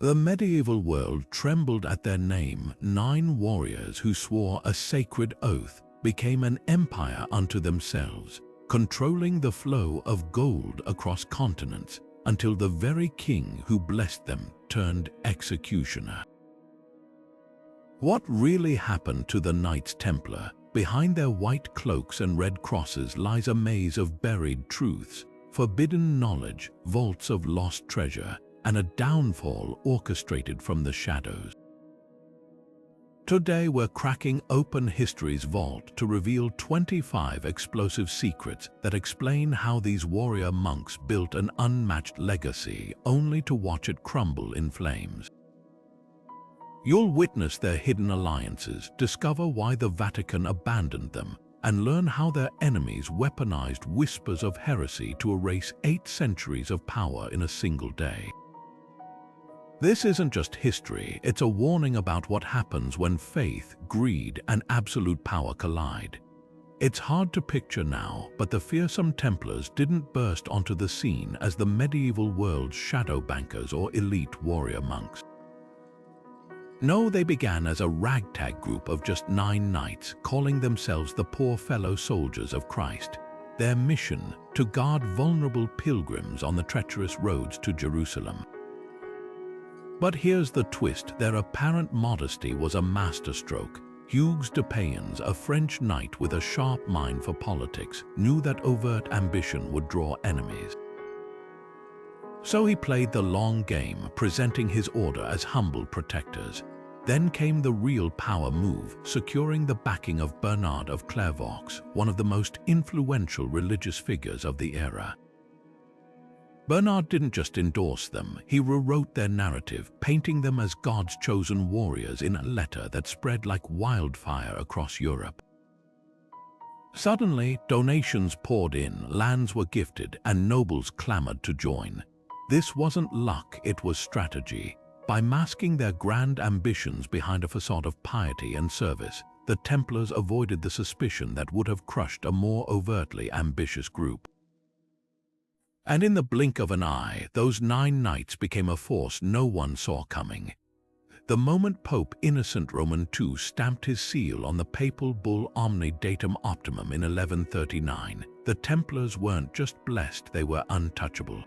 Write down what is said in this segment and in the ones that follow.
The medieval world trembled at their name. 9 warriors who swore a sacred oath became an empire unto themselves, controlling the flow of gold across continents until the very king who blessed them turned executioner. What really happened to the Knights Templar? Behind their white cloaks and red crosses lies a maze of buried truths, forbidden knowledge, vaults of lost treasure, and a downfall orchestrated from the shadows. Today we're cracking open history's vault to reveal 25 explosive secrets that explain how these warrior monks built an unmatched legacy only to watch it crumble in flames. You'll witness their hidden alliances, discover why the Vatican abandoned them, and learn how their enemies weaponized whispers of heresy to erase 8 centuries of power in a single day. This isn't just history, it's a warning about what happens when faith, greed, and absolute power collide. It's hard to picture now, but the fearsome Templars didn't burst onto the scene as the medieval world's shadow bankers or elite warrior monks. No, they began as a ragtag group of just 9 knights, calling themselves the poor fellow soldiers of Christ. Their mission, to guard vulnerable pilgrims on the treacherous roads to Jerusalem. But here's the twist, their apparent modesty was a masterstroke. Hugues de Payens, a French knight with a sharp mind for politics, knew that overt ambition would draw enemies. So he played the long game, presenting his order as humble protectors. Then came the real power move, securing the backing of Bernard of Clairvaux, one of the most influential religious figures of the era. Bernard didn't just endorse them, he rewrote their narrative, painting them as God's chosen warriors in a letter that spread like wildfire across Europe. Suddenly, donations poured in, lands were gifted, and nobles clamored to join. This wasn't luck, it was strategy. By masking their grand ambitions behind a facade of piety and service, the Templars avoided the suspicion that would have crushed a more overtly ambitious group. And in the blink of an eye, those 9 knights became a force no one saw coming. The moment Pope Innocent Roman II stamped his seal on the papal bull Omni Datum Optimum in 1139, the Templars weren't just blessed, they were untouchable.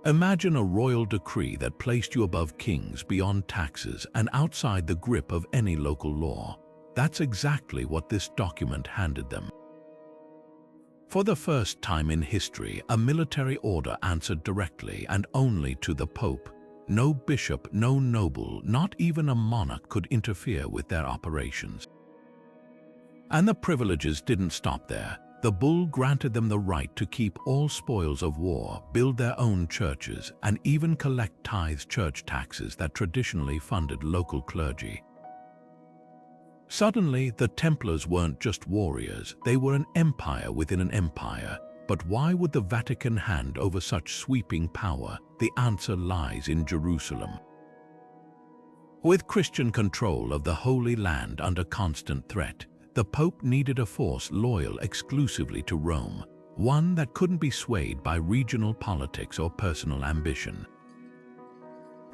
Imagine a royal decree that placed you above kings, beyond taxes, and outside the grip of any local law. That's exactly what this document handed them. For the first time in history, a military order answered directly and only to the Pope. No bishop, no noble, not even a monarch could interfere with their operations. And the privileges didn't stop there. The bull granted them the right to keep all spoils of war, build their own churches, and even collect tithes, church taxes that traditionally funded local clergy. Suddenly, the Templars weren't just warriors, they were an empire within an empire. But why would the Vatican hand over such sweeping power? The answer lies in Jerusalem. With Christian control of the Holy Land under constant threat, the Pope needed a force loyal exclusively to Rome, one that couldn't be swayed by regional politics or personal ambition.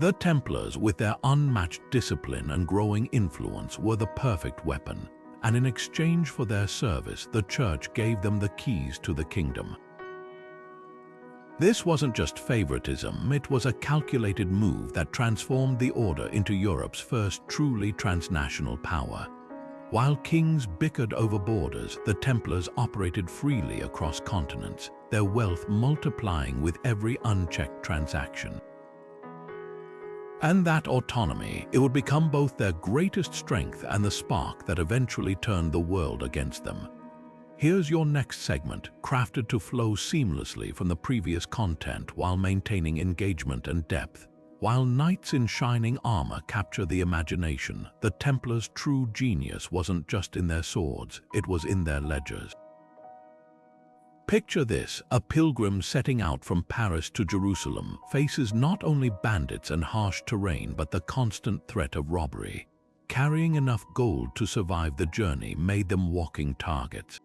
The Templars, with their unmatched discipline and growing influence, were the perfect weapon, and in exchange for their service, the Church gave them the keys to the kingdom. This wasn't just favoritism, it was a calculated move that transformed the order into Europe's first truly transnational power. While kings bickered over borders, the Templars operated freely across continents, their wealth multiplying with every unchecked transaction. And that autonomy, it would become both their greatest strength and the spark that eventually turned the world against them. Here's your next segment, crafted to flow seamlessly from the previous content while maintaining engagement and depth. While knights in shining armor capture the imagination, the Templars' true genius wasn't just in their swords, it was in their ledgers. Picture this, a pilgrim setting out from Paris to Jerusalem faces not only bandits and harsh terrain but the constant threat of robbery. Carrying enough gold to survive the journey made them walking targets.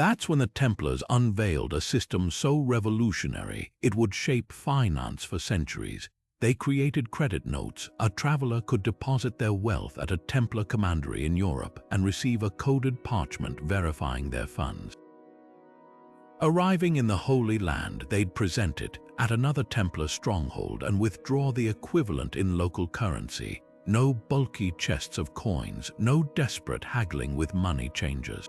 That's when the Templars unveiled a system so revolutionary it would shape finance for centuries. They created credit notes. A traveler could deposit their wealth at a Templar commandery in Europe and receive a coded parchment verifying their funds. Arriving in the Holy Land, they'd present it at another Templar stronghold and withdraw the equivalent in local currency. No bulky chests of coins, no desperate haggling with money changers.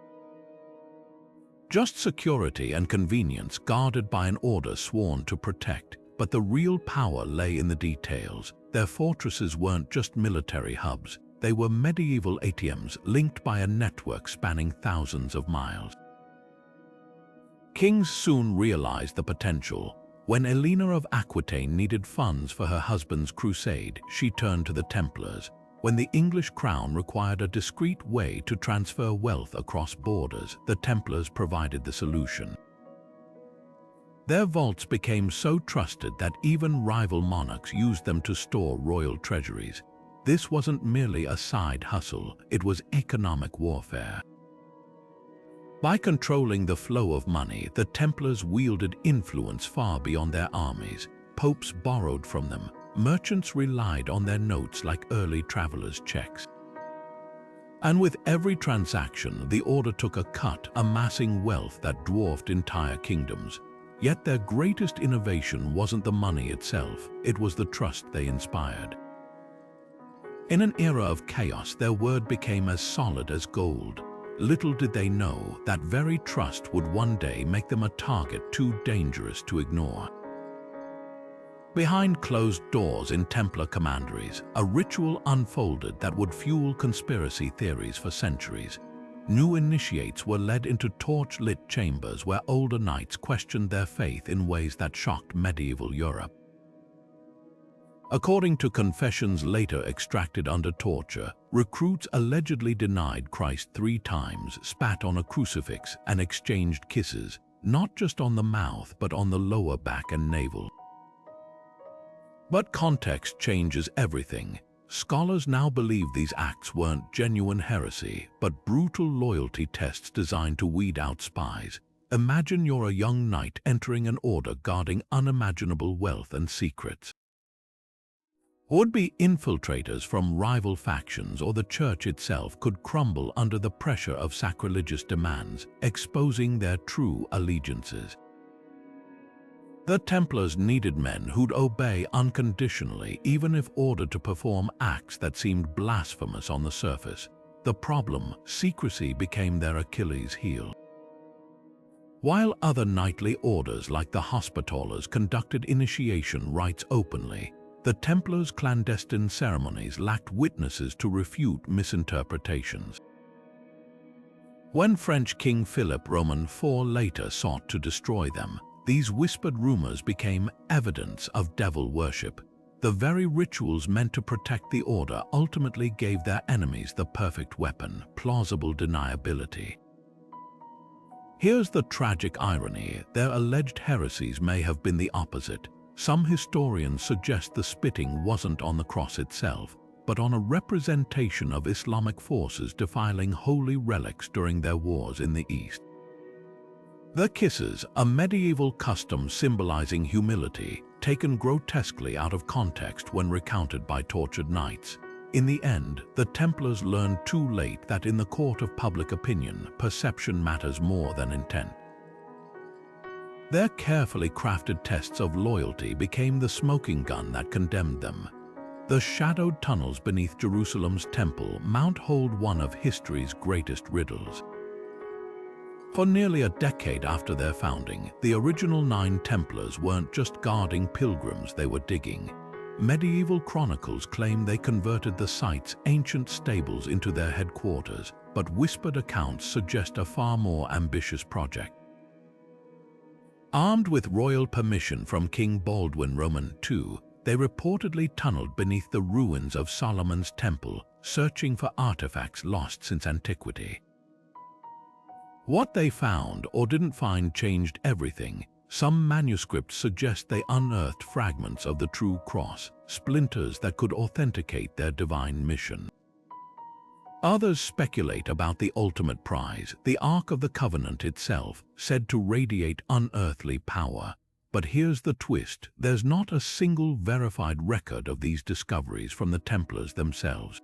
Just security and convenience guarded by an order sworn to protect. But the real power lay in the details. Their fortresses weren't just military hubs. They were medieval ATMs linked by a network spanning thousands of miles. Kings soon realized the potential. When Elena of Aquitaine needed funds for her husband's crusade, she turned to the Templars. When the English crown required a discreet way to transfer wealth across borders, the Templars provided the solution. Their vaults became so trusted that even rival monarchs used them to store royal treasuries. This wasn't merely a side hustle, it was economic warfare. By controlling the flow of money, the Templars wielded influence far beyond their armies. Popes borrowed from them. Merchants relied on their notes like early travelers' checks. And with every transaction, the order took a cut, amassing wealth that dwarfed entire kingdoms. Yet their greatest innovation wasn't the money itself, it was the trust they inspired. In an era of chaos, their word became as solid as gold. Little did they know that very trust would one day make them a target too dangerous to ignore. Behind closed doors in Templar commanderies, a ritual unfolded that would fuel conspiracy theories for centuries. New initiates were led into torch-lit chambers where older knights questioned their faith in ways that shocked medieval Europe. According to confessions later extracted under torture, recruits allegedly denied Christ 3 times, spat on a crucifix, and exchanged kisses, not just on the mouth but on the lower back and navel. But context changes everything. Scholars now believe these acts weren't genuine heresy, but brutal loyalty tests designed to weed out spies. Imagine you're a young knight entering an order guarding unimaginable wealth and secrets. Would-be infiltrators from rival factions or the church itself could crumble under the pressure of sacrilegious demands, exposing their true allegiances. The Templars needed men who'd obey unconditionally, even if ordered to perform acts that seemed blasphemous on the surface. The problem, secrecy, became their Achilles heel. While other knightly orders like the Hospitallers conducted initiation rites openly, the Templars' clandestine ceremonies lacked witnesses to refute misinterpretations. When French King Philip Roman IV later sought to destroy them, these whispered rumors became evidence of devil worship. The very rituals meant to protect the order ultimately gave their enemies the perfect weapon: plausible deniability. Here's the tragic irony: their alleged heresies may have been the opposite. Some historians suggest the spitting wasn't on the cross itself, but on a representation of Islamic forces defiling holy relics during their wars in the East. The kisses, a medieval custom symbolizing humility, taken grotesquely out of context when recounted by tortured knights. In the end, the Templars learned too late that in the court of public opinion, perception matters more than intent. Their carefully crafted tests of loyalty became the smoking gun that condemned them. The shadowed tunnels beneath Jerusalem's Temple Mount hold one of history's greatest riddles. For nearly a decade after their founding, the original 9 Templars weren't just guarding pilgrims, they were digging. Medieval chronicles claim they converted the site's ancient stables into their headquarters, but whispered accounts suggest a far more ambitious project. Armed with royal permission from King Baldwin Roman II, they reportedly tunneled beneath the ruins of Solomon's Temple, searching for artifacts lost since antiquity. What they found or didn't find changed everything. Some manuscripts suggest they unearthed fragments of the true cross, splinters that could authenticate their divine mission. Others speculate about the ultimate prize, the Ark of the Covenant itself, said to radiate unearthly power. But here's the twist: there's not a single verified record of these discoveries from the Templars themselves.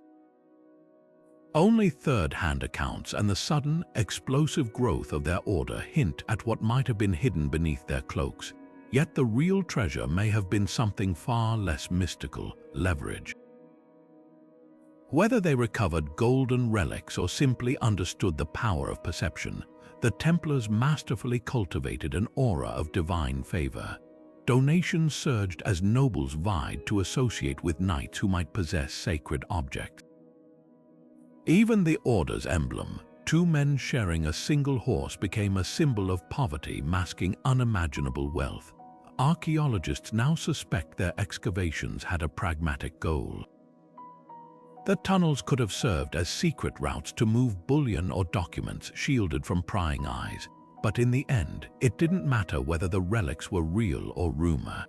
Only third-hand accounts and the sudden, explosive growth of their order hint at what might have been hidden beneath their cloaks. Yet the real treasure may have been something far less mystical: leverage. Whether they recovered golden relics or simply understood the power of perception, the Templars masterfully cultivated an aura of divine favor. Donations surged as nobles vied to associate with knights who might possess sacred objects. Even the Order's emblem, two men sharing a single horse, became a symbol of poverty masking unimaginable wealth. Archaeologists now suspect their excavations had a pragmatic goal. The tunnels could have served as secret routes to move bullion or documents shielded from prying eyes, but in the end, it didn't matter whether the relics were real or rumor.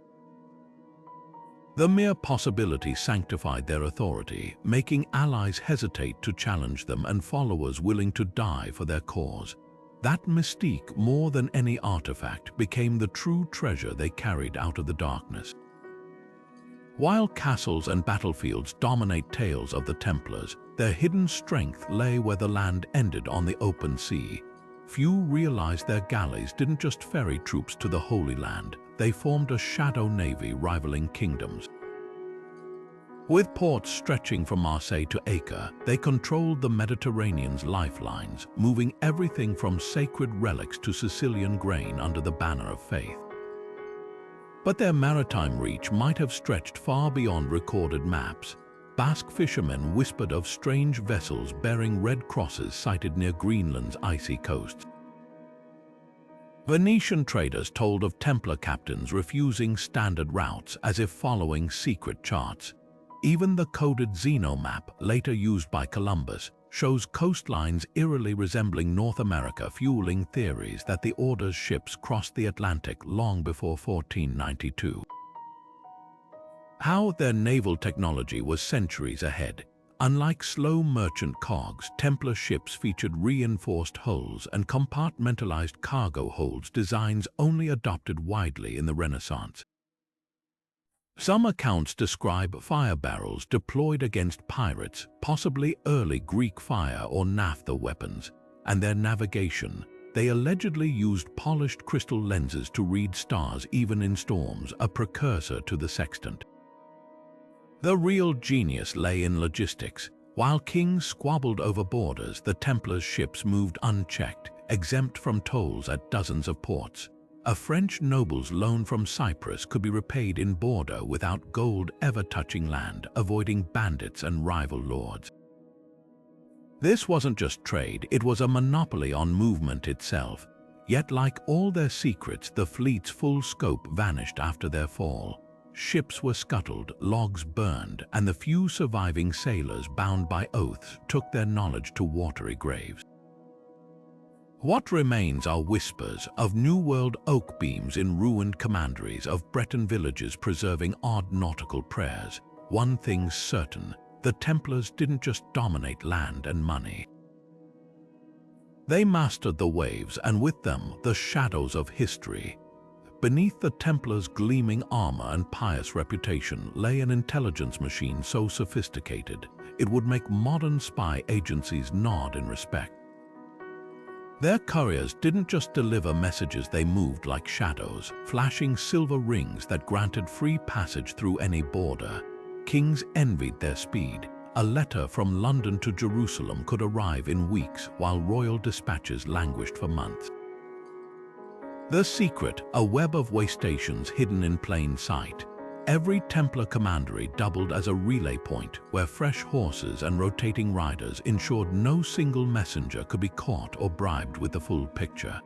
The mere possibility sanctified their authority, making allies hesitate to challenge them and followers willing to die for their cause. That mystique, more than any artifact, became the true treasure they carried out of the darkness. While castles and battlefields dominate tales of the Templars, their hidden strength lay where the land ended on the open sea. Few realized their galleys didn't just ferry troops to the Holy Land, they formed a shadow navy rivaling kingdoms. With ports stretching from Marseille to Acre, they controlled the Mediterranean's lifelines, moving everything from sacred relics to Sicilian grain under the banner of faith. But their maritime reach might have stretched far beyond recorded maps. Basque fishermen whispered of strange vessels bearing red crosses sighted near Greenland's icy coasts. Venetian traders told of Templar captains refusing standard routes as if following secret charts. Even the coded Zeno map, later used by Columbus, shows coastlines eerily resembling North America, fueling theories that the Order's ships crossed the Atlantic long before 1492. How their naval technology was centuries ahead. Unlike slow merchant cogs, Templar ships featured reinforced hulls and compartmentalized cargo holds, designs only adopted widely in the Renaissance. Some accounts describe fire barrels deployed against pirates, possibly early Greek fire or naphtha weapons, and their navigation. They allegedly used polished crystal lenses to read stars even in storms, a precursor to the sextant. The real genius lay in logistics. While kings squabbled over borders, the Templars' ships moved unchecked, exempt from tolls at dozens of ports. A French noble's loan from Cyprus could be repaid in Bordeaux without gold ever touching land, avoiding bandits and rival lords. This wasn't just trade, it was a monopoly on movement itself. Yet like all their secrets, the fleet's full scope vanished after their fall. Ships were scuttled, logs burned, and the few surviving sailors, bound by oaths, took their knowledge to watery graves. What remains are whispers of New World oak beams in ruined commanderies, of Breton villages preserving odd nautical prayers. One thing's certain, the Templars didn't just dominate land and money. They mastered the waves, and with them, the shadows of history. Beneath the Templars' gleaming armor and pious reputation lay an intelligence machine so sophisticated, it would make modern spy agencies nod in respect. Their couriers didn't just deliver messages, they moved like shadows, flashing silver rings that granted free passage through any border. Kings envied their speed. A letter from London to Jerusalem could arrive in weeks, while royal dispatches languished for months. The secret, a web of way stations hidden in plain sight. Every Templar commandery doubled as a relay point where fresh horses and rotating riders ensured no single messenger could be caught or bribed with the full picture.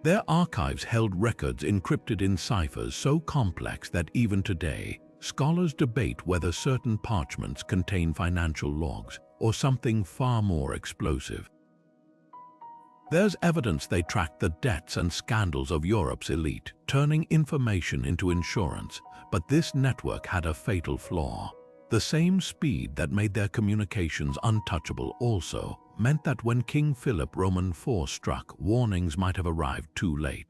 Their archives held records encrypted in ciphers so complex that even today, scholars debate whether certain parchments contain financial logs or something far more explosive. There's evidence they tracked the debts and scandals of Europe's elite, turning information into insurance, but this network had a fatal flaw. The same speed that made their communications untouchable also meant that when King Philip Roman IV struck, warnings might have arrived too late.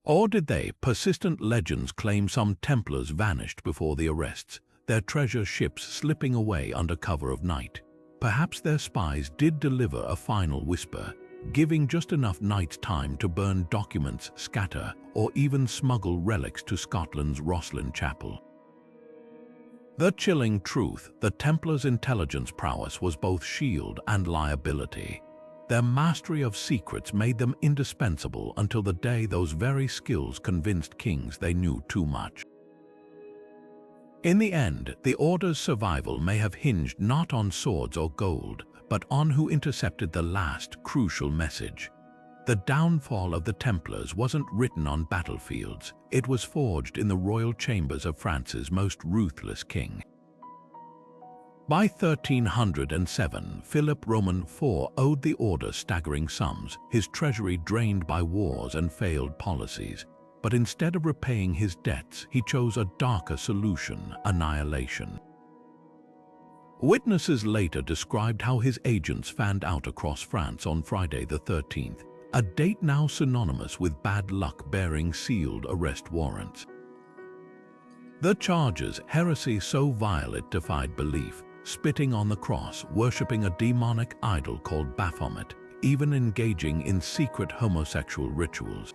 Or did they? Persistent legends claim some Templars vanished before the arrests, their treasure ships slipping away under cover of night. Perhaps their spies did deliver a final whisper, giving just enough night time to burn documents, scatter, or even smuggle relics to Scotland's Rosslyn Chapel. The chilling truth, the Templars' intelligence prowess was both shield and liability. Their mastery of secrets made them indispensable until the day those very skills convinced kings they knew too much. In the end, the Order's survival may have hinged not on swords or gold, but on who intercepted the last crucial message. The downfall of the Templars wasn't written on battlefields, it was forged in the royal chambers of France's most ruthless king. By 1307, Philip Roman IV owed the Order staggering sums, his treasury drained by wars and failed policies. But instead of repaying his debts, he chose a darker solution: annihilation. Witnesses later described how his agents fanned out across France on Friday the 13th, a date now synonymous with bad luck, bearing sealed arrest warrants. The charges: heresy so vile it defied belief, spitting on the cross, worshipping a demonic idol called Baphomet, even engaging in secret homosexual rituals.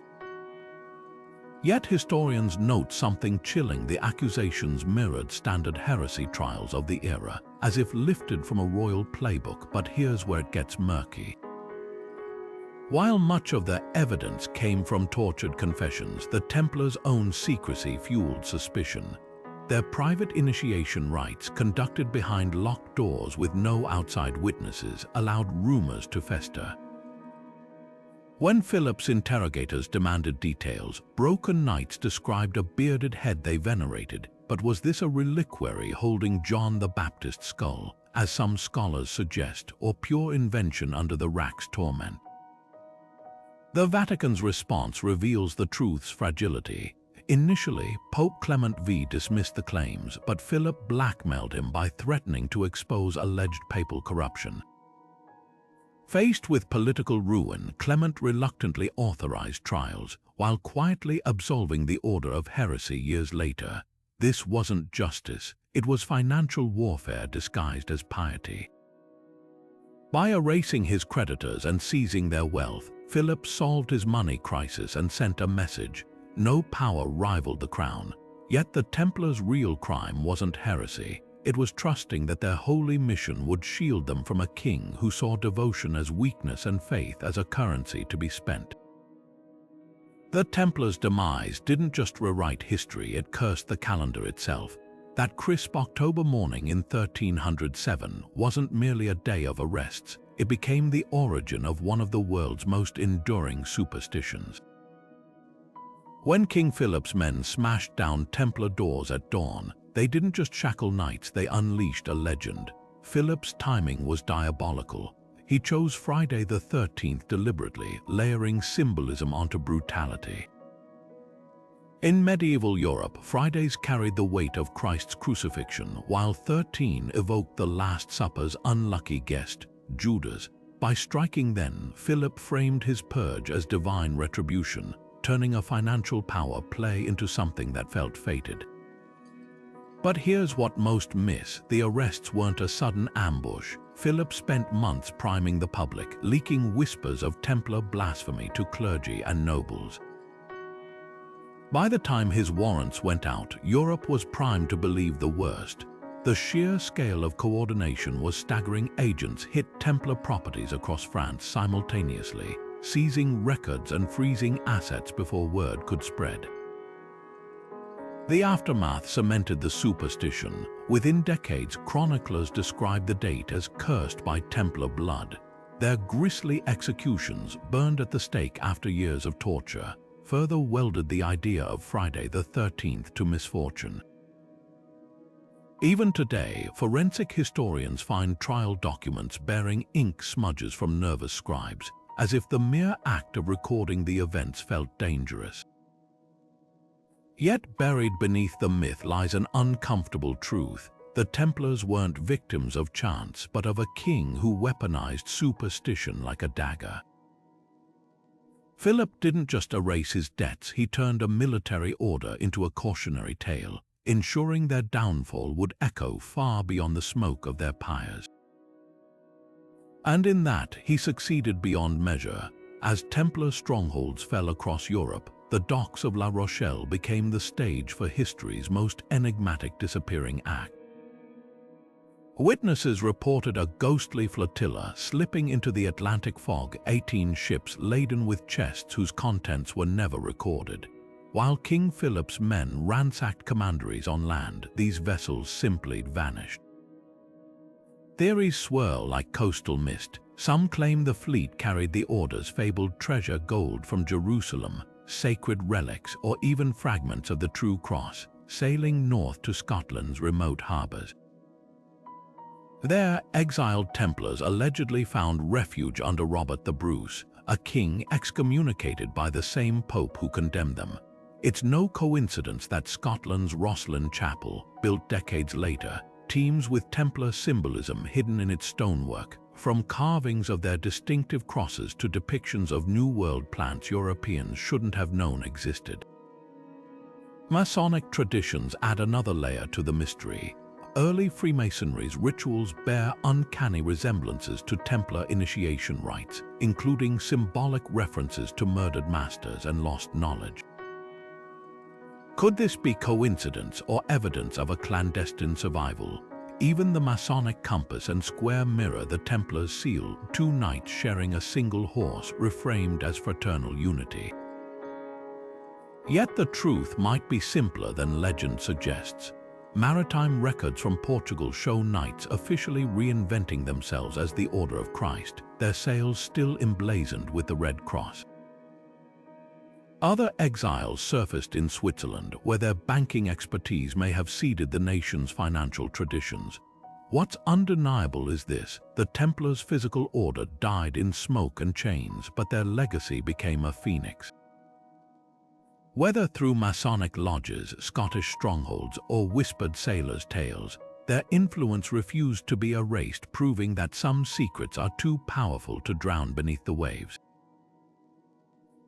Yet historians note something chilling: the accusations mirrored standard heresy trials of the era, as if lifted from a royal playbook. But here's where it gets murky. While much of their evidence came from tortured confessions, the Templars' own secrecy fueled suspicion. Their private initiation rites, conducted behind locked doors with no outside witnesses, allowed rumors to fester. When Philip's interrogators demanded details, broken knights described a bearded head they venerated. But was this a reliquary holding John the Baptist's skull, as some scholars suggest, or pure invention under the rack's torment? The Vatican's response reveals the truth's fragility. Initially, Pope Clement V dismissed the claims, but Philip blackmailed him by threatening to expose alleged papal corruption. Faced with political ruin, Clement reluctantly authorized trials, while quietly absolving the Order of heresy years later. This wasn't justice, it was financial warfare disguised as piety. By erasing his creditors and seizing their wealth, Philip solved his money crisis and sent a message: no power rivaled the crown. Yet the Templars' real crime wasn't heresy. It was trusting that their holy mission would shield them from a king who saw devotion as weakness and faith as a currency to be spent. The Templars' demise didn't just rewrite history, it cursed the calendar itself. That crisp October morning in 1307 wasn't merely a day of arrests, it became the origin of one of the world's most enduring superstitions. When King Philip's men smashed down Templar doors at dawn, they didn't just shackle knights, they unleashed a legend. Philip's timing was diabolical. He chose Friday the 13th deliberately, layering symbolism onto brutality. In medieval Europe, Fridays carried the weight of Christ's crucifixion, while 13 evoked the Last Supper's unlucky guest, Judas. By striking then, Philip framed his purge as divine retribution, turning a financial power play into something that felt fated. But here's what most miss: the arrests weren't a sudden ambush. Philip spent months priming the public, leaking whispers of Templar blasphemy to clergy and nobles. By the time his warrants went out, Europe was primed to believe the worst. The sheer scale of coordination was staggering. Agents hit Templar properties across France simultaneously, seizing records and freezing assets before word could spread. The aftermath cemented the superstition. Within decades, chroniclers described the date as cursed by Templar blood. Their grisly executions, burned at the stake after years of torture, further welded the idea of Friday the 13th to misfortune. Even today, forensic historians find trial documents bearing ink smudges from nervous scribes, as if the mere act of recording the events felt dangerous. Yet buried beneath the myth lies an uncomfortable truth. The Templars weren't victims of chance, but of a king who weaponized superstition like a dagger. Philip didn't just erase his debts, he turned a military order into a cautionary tale, ensuring their downfall would echo far beyond the smoke of their pyres. And in that, he succeeded beyond measure. As Templar strongholds fell across Europe, the docks of La Rochelle became the stage for history's most enigmatic disappearing act. Witnesses reported a ghostly flotilla slipping into the Atlantic fog, 18 ships laden with chests whose contents were never recorded. While King Philip's men ransacked commanderies on land, these vessels simply vanished. Theories swirl like coastal mist. Some claim the fleet carried the order's fabled treasure, gold from Jerusalem, sacred relics, or even fragments of the true cross, sailing north to Scotland's remote harbors. There, exiled Templars allegedly found refuge under Robert the Bruce, a king excommunicated by the same pope who condemned them. It's no coincidence that Scotland's Rosslyn Chapel, built decades later, teems with Templar symbolism hidden in its stonework, from carvings of their distinctive crosses to depictions of New World plants Europeans shouldn't have known existed. Masonic traditions add another layer to the mystery. Early Freemasonry's rituals bear uncanny resemblances to Templar initiation rites, including symbolic references to murdered masters and lost knowledge. Could this be coincidence or evidence of a clandestine survival? Even the Masonic compass and square mirror the Templars seal, two knights sharing a single horse, reframed as fraternal unity. Yet the truth might be simpler than legend suggests. Maritime records from Portugal show knights officially reinventing themselves as the Order of Christ, their sails still emblazoned with the Red Cross. Other exiles surfaced in Switzerland, where their banking expertise may have seeded the nation's financial traditions. What's undeniable is this: the Templars' physical order died in smoke and chains, but their legacy became a phoenix. Whether through Masonic lodges, Scottish strongholds, or whispered sailors' tales, their influence refused to be erased, proving that some secrets are too powerful to drown beneath the waves.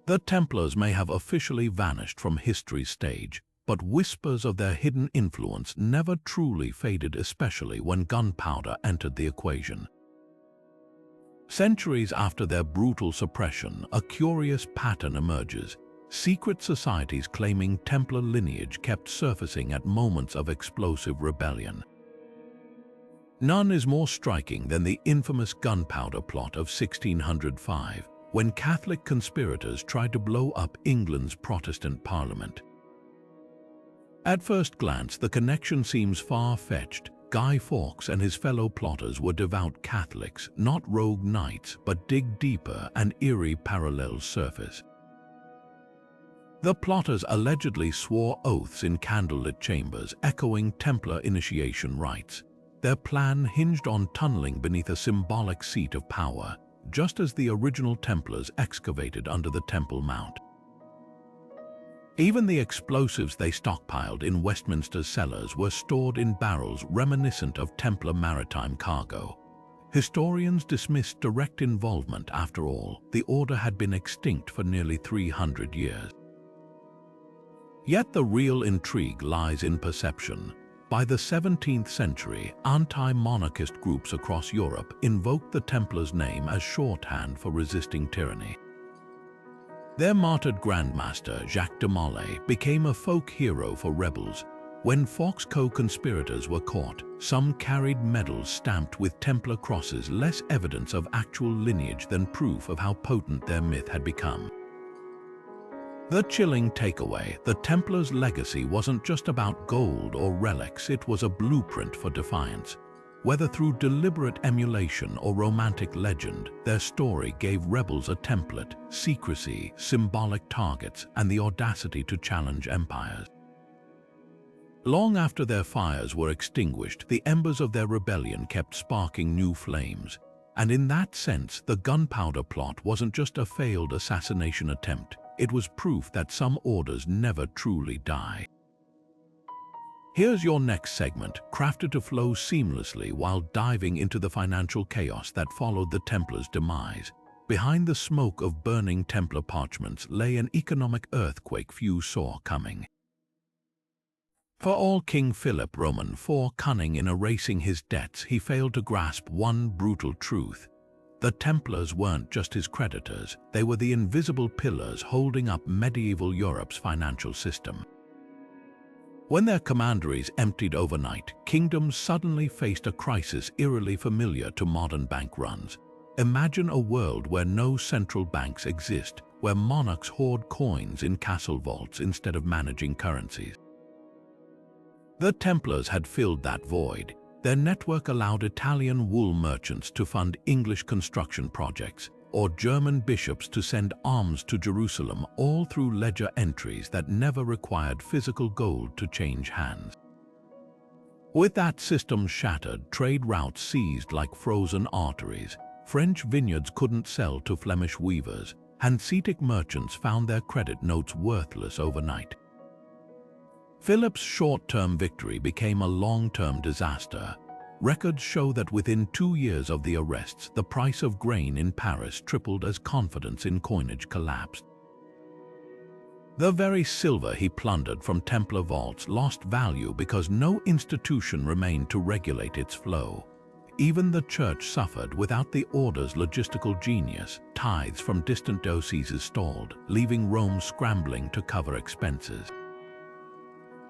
The Templars may have officially vanished from history's stage, but whispers of their hidden influence never truly faded, especially when gunpowder entered the equation. Centuries after their brutal suppression, a curious pattern emerges. Secret societies claiming Templar lineage kept surfacing at moments of explosive rebellion. None is more striking than the infamous Gunpowder plot of 1605, when Catholic conspirators tried to blow up England's Protestant Parliament. At first glance, the connection seems far-fetched. Guy Fawkes and his fellow plotters were devout Catholics, not rogue knights, but dig deeper, an eerie parallels surface. The plotters allegedly swore oaths in candlelit chambers, echoing Templar initiation rites. Their plan hinged on tunneling beneath a symbolic seat of power, just as the original Templars excavated under the Temple Mount. Even the explosives they stockpiled in Westminster's cellars were stored in barrels reminiscent of Templar maritime cargo. Historians dismissed direct involvement. After all, the order had been extinct for nearly 300 years. Yet the real intrigue lies in perception. By the 17th century, anti-monarchist groups across Europe invoked the Templars' name as shorthand for resisting tyranny. Their martyred grandmaster, Jacques de Molay, became a folk hero for rebels. When Fawkes' co-conspirators were caught, some carried medals stamped with Templar crosses, less evidence of actual lineage than proof of how potent their myth had become. The chilling takeaway: the Templars' legacy wasn't just about gold or relics, it was a blueprint for defiance. Whether through deliberate emulation or romantic legend, their story gave rebels a template: secrecy, symbolic targets, and the audacity to challenge empires. Long after their fires were extinguished, the embers of their rebellion kept sparking new flames. And in that sense, the Gunpowder plot wasn't just a failed assassination attempt. it was proof that some orders never truly die. Here's your next segment, crafted to flow seamlessly while diving into the financial chaos that followed the Templars' demise. Behind the smoke of burning Templar parchments lay an economic earthquake few saw coming. For all King Philip Roman for cunning in erasing his debts, he failed to grasp one brutal truth. The Templars weren't just his creditors, they were the invisible pillars holding up medieval Europe's financial system. When their commanderies emptied overnight, kingdoms suddenly faced a crisis eerily familiar to modern bank runs. Imagine a world where no central banks exist, where monarchs hoard coins in castle vaults instead of managing currencies. The Templars had filled that void. Their network allowed Italian wool merchants to fund English construction projects, or German bishops to send alms to Jerusalem, all through ledger entries that never required physical gold to change hands. With that system shattered, trade routes seized like frozen arteries. French vineyards couldn't sell to Flemish weavers. Hanseatic merchants found their credit notes worthless overnight. Philip's short-term victory became a long-term disaster. Records show that within 2 years of the arrests, the price of grain in Paris tripled as confidence in coinage collapsed. The very silver he plundered from Templar vaults lost value because no institution remained to regulate its flow. Even the Church suffered without the order's logistical genius. Tithes from distant dioceses stalled, leaving Rome scrambling to cover expenses.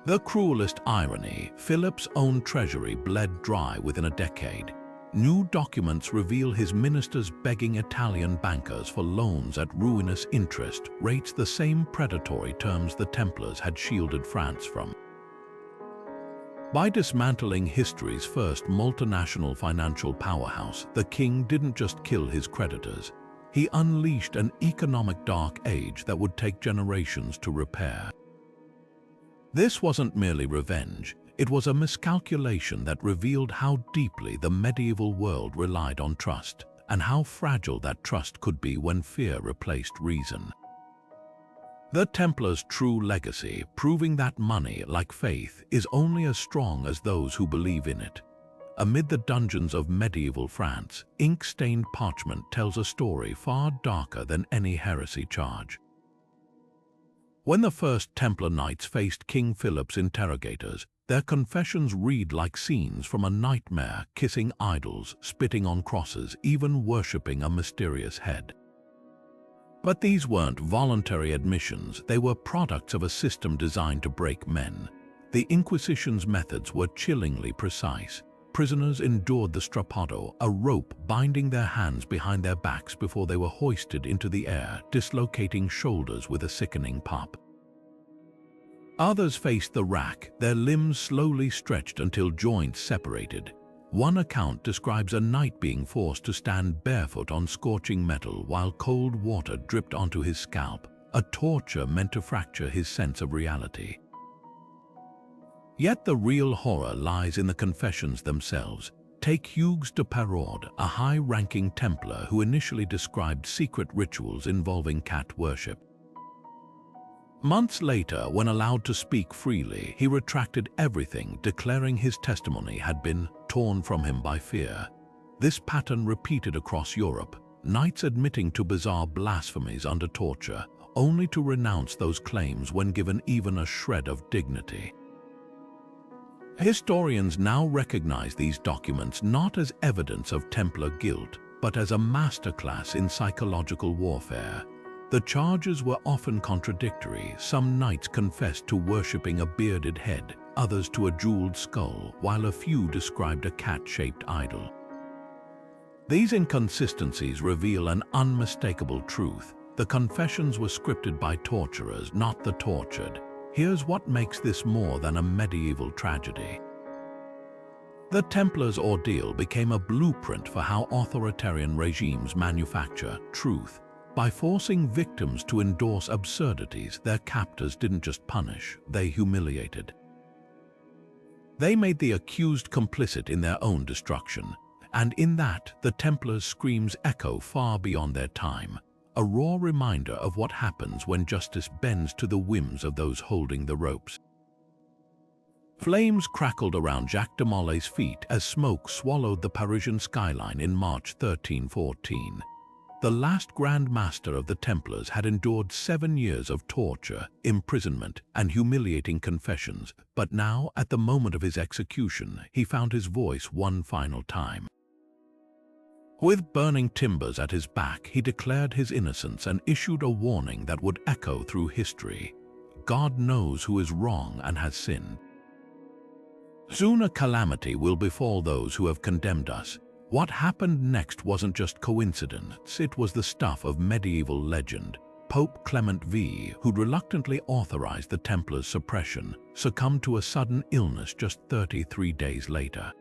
The cruelest irony, Philip's own treasury bled dry within a decade. New documents reveal his ministers begging Italian bankers for loans at ruinous interest rates, the same predatory terms the Templars had shielded France from. By dismantling history's first multinational financial powerhouse, the king didn't just kill his creditors. He unleashed an economic dark age that would take generations to repair. This wasn't merely revenge, it was a miscalculation that revealed how deeply the medieval world relied on trust, and how fragile that trust could be when fear replaced reason. The Templars' true legacy, proving that money, like faith, is only as strong as those who believe in it. Amid the dungeons of medieval France, ink-stained parchment tells a story far darker than any heresy charge. When the first Templar knights faced King Philip's interrogators, their confessions read like scenes from a nightmare, kissing idols, spitting on crosses, even worshipping a mysterious head. But these weren't voluntary admissions, they were products of a system designed to break men. The Inquisition's methods were chillingly precise. Prisoners endured the strappado, a rope binding their hands behind their backs before they were hoisted into the air, dislocating shoulders with a sickening pop. Others faced the rack, their limbs slowly stretched until joints separated. One account describes a knight being forced to stand barefoot on scorching metal while cold water dripped onto his scalp, a torture meant to fracture his sense of reality. Yet the real horror lies in the confessions themselves. Take Hugues de Paraud, a high-ranking Templar who initially described secret rituals involving cat worship. Months later, when allowed to speak freely, he retracted everything, declaring his testimony had been torn from him by fear. This pattern repeated across Europe, knights admitting to bizarre blasphemies under torture, only to renounce those claims when given even a shred of dignity. Historians now recognize these documents not as evidence of Templar guilt, but as a masterclass in psychological warfare. The charges were often contradictory. Some knights confessed to worshipping a bearded head, others to a jeweled skull, while a few described a cat-shaped idol. These inconsistencies reveal an unmistakable truth. The confessions were scripted by torturers, not the tortured. Here's what makes this more than a medieval tragedy. The Templars' ordeal became a blueprint for how authoritarian regimes manufacture truth. By forcing victims to endorse absurdities, their captors didn't just punish, they humiliated. They made the accused complicit in their own destruction, and in that, the Templars' screams echo far beyond their time. a raw reminder of what happens when justice bends to the whims of those holding the ropes. Flames crackled around Jacques de Molay's feet as smoke swallowed the Parisian skyline in March 1314. The last Grand Master of the Templars had endured 7 years of torture, imprisonment, and humiliating confessions, but now, at the moment of his execution, he found his voice one final time. With burning timbers at his back, he declared his innocence and issued a warning that would echo through history. God knows who is wrong and has sinned. Soon a calamity will befall those who have condemned us. What happened next wasn't just coincidence, it was the stuff of medieval legend. Pope Clement V, who'd reluctantly authorized the Templars' suppression, succumbed to a sudden illness just 33 days later.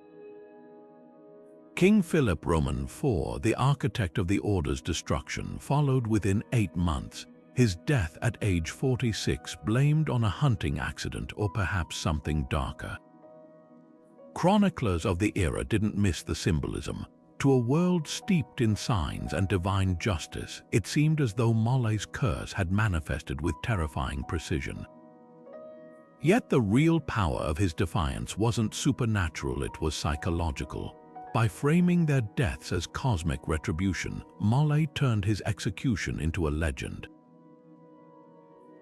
King Philip Roman IV, the architect of the Order's destruction, followed within 8 months. His death at age 46 blamed on a hunting accident or perhaps something darker. Chroniclers of the era didn't miss the symbolism. To a world steeped in signs and divine justice, it seemed as though Molay's curse had manifested with terrifying precision. Yet the real power of his defiance wasn't supernatural, it was psychological. By framing their deaths as cosmic retribution, Molay turned his execution into a legend.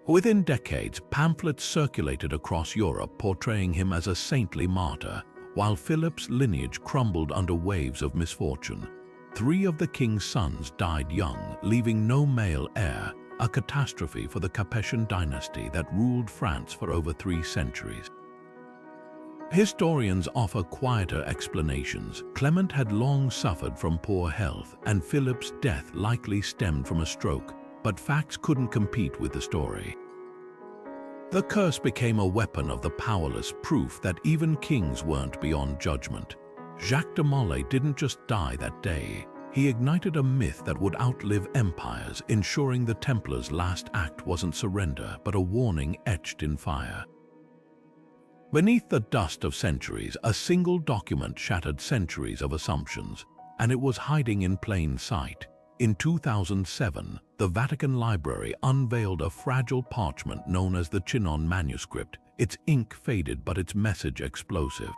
Within decades, pamphlets circulated across Europe portraying him as a saintly martyr, while Philip's lineage crumbled under waves of misfortune. 3 of the king's sons died young, leaving no male heir, a catastrophe for the Capetian dynasty that ruled France for over 3 centuries. Historians offer quieter explanations. Clement had long suffered from poor health, and Philip's death likely stemmed from a stroke, but facts couldn't compete with the story. The curse became a weapon of the powerless, proof that even kings weren't beyond judgment. Jacques de Molay didn't just die that day. He ignited a myth that would outlive empires, ensuring the Templars' last act wasn't surrender, but a warning etched in fire. Beneath the dust of centuries, a single document shattered centuries of assumptions, and it was hiding in plain sight. In 2007, the Vatican Library unveiled a fragile parchment known as the Chinon Manuscript, its ink faded but its message explosive.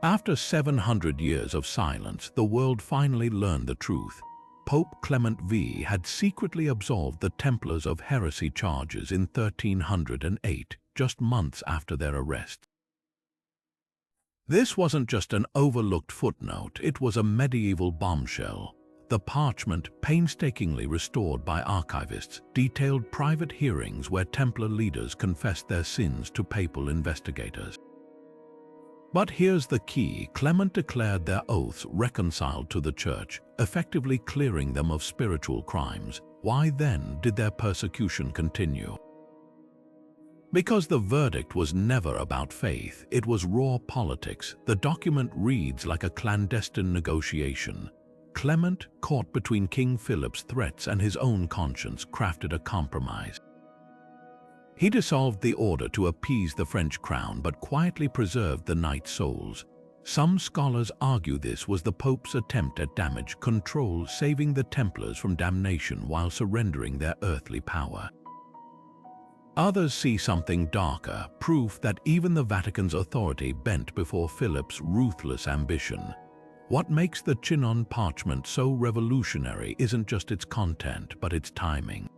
After 700 years of silence, the world finally learned the truth. Pope Clement V had secretly absolved the Templars of heresy charges in 1308, just months after their arrest. This wasn't just an overlooked footnote, it was a medieval bombshell. The parchment, painstakingly restored by archivists, detailed private hearings where Templar leaders confessed their sins to papal investigators. But here's the key: Clement declared their oaths reconciled to the Church, effectively clearing them of spiritual crimes. Why then did their persecution continue? Because the verdict was never about faith, it was raw politics. The document reads like a clandestine negotiation. Clement, caught between King Philip's threats and his own conscience, crafted a compromise. He dissolved the order to appease the French crown but quietly preserved the knights' souls. Some scholars argue this was the Pope's attempt at damage control, saving the Templars from damnation while surrendering their earthly power. Others see something darker, proof that even the Vatican's authority bent before Philip's ruthless ambition. What makes the Chinon parchment so revolutionary isn't just its content, but its timing.